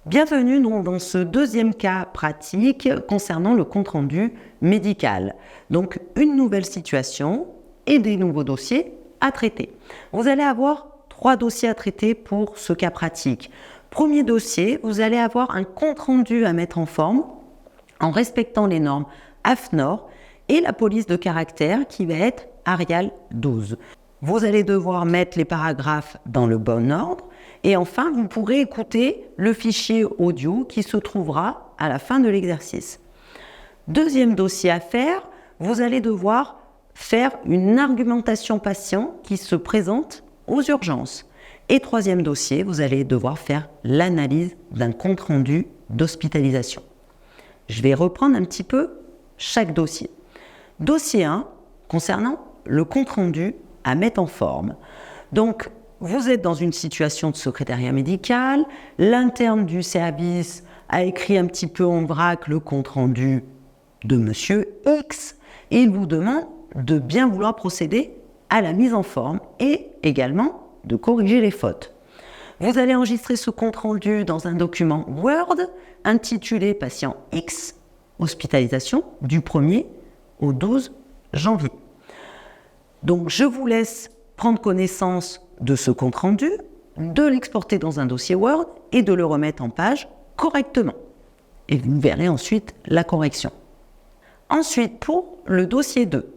Bienvenue donc dans ce deuxième cas pratique concernant le compte-rendu médical. Donc une nouvelle situation et des nouveaux dossiers à traiter. Vous allez avoir 3 dossiers à traiter pour ce cas pratique. Premier dossier, vous allez avoir un compte-rendu à mettre en forme en respectant les normes AFNOR et la police de caractère qui va être Arial 12. Vous allez devoir mettre les paragraphes dans le bon ordre et enfin, vous pourrez écouter le fichier audio qui se trouvera à la fin de l'exercice. Deuxième dossier à faire, vous allez devoir faire une argumentation patient qui se présente aux urgences. Et troisième dossier, vous allez devoir faire l'analyse d'un compte-rendu d'hospitalisation. Je vais reprendre un petit peu chaque dossier. Dossier 1, concernant le compte-rendu à mettre en forme. Donc, vous êtes dans une situation de secrétariat médical, l'interne du service a écrit un petit peu en vrac le compte-rendu de Monsieur X et il vous demande de bien vouloir procéder à la mise en forme et également de corriger les fautes. Vous allez enregistrer ce compte-rendu dans un document Word intitulé Patient X, hospitalisation du 1er au 12 janvier. Donc, je vous laisse prendre connaissance de ce compte-rendu, de l'exporter dans un dossier Word et de le remettre en page correctement. Et vous verrez ensuite la correction. Ensuite, pour le dossier 2,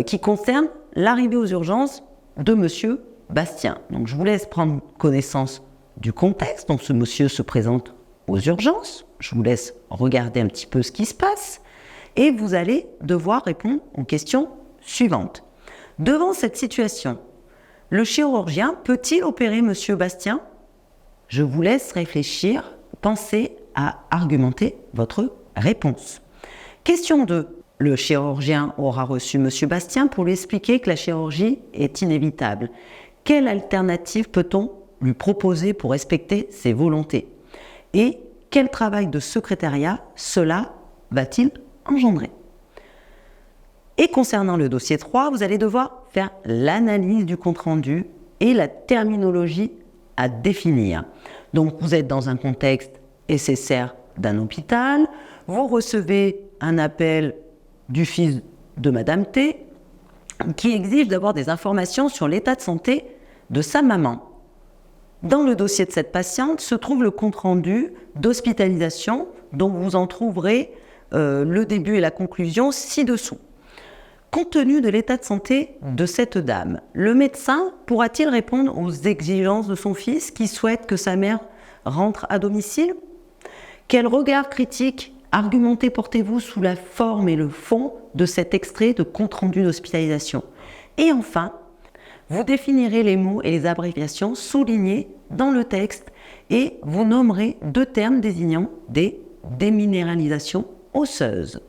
qui concerne l'arrivée aux urgences de Monsieur Bastien. Donc, je vous laisse prendre connaissance du contexte. Donc, ce monsieur se présente aux urgences. Je vous laisse regarder un petit peu ce qui se passe. Et vous allez devoir répondre aux questions suivantes. Devant cette situation, le chirurgien peut-il opérer Monsieur Bastien? Je vous laisse réfléchir, penser à argumenter votre réponse. Question 2. Le chirurgien aura reçu Monsieur Bastien pour lui expliquer que la chirurgie est inévitable. Quelle alternative peut-on lui proposer pour respecter ses volontés? Et quel travail de secrétariat cela va-t-il engendrer? Et concernant le dossier 3, vous allez devoir faire l'analyse du compte-rendu et la terminologie à définir. Donc, vous êtes dans un contexte SSR d'un hôpital, vous recevez un appel du fils de Madame T qui exige d'avoir des informations sur l'état de santé de sa maman. Dans le dossier de cette patiente se trouve le compte-rendu d'hospitalisation dont vous en trouverez le début et la conclusion ci-dessous. Compte tenu de l'état de santé de cette dame, le médecin pourra-t-il répondre aux exigences de son fils qui souhaite que sa mère rentre à domicile? Quel regard critique argumenté portez-vous sous la forme et le fond de cet extrait de compte-rendu d'hospitalisation? Et enfin, vous définirez les mots et les abréviations soulignés dans le texte et vous nommerez 2 termes désignant des déminéralisations osseuses.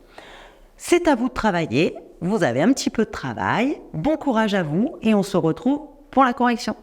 C'est à vous de travailler. Vous avez un petit peu de travail, bon courage à vous et on se retrouve pour la correction.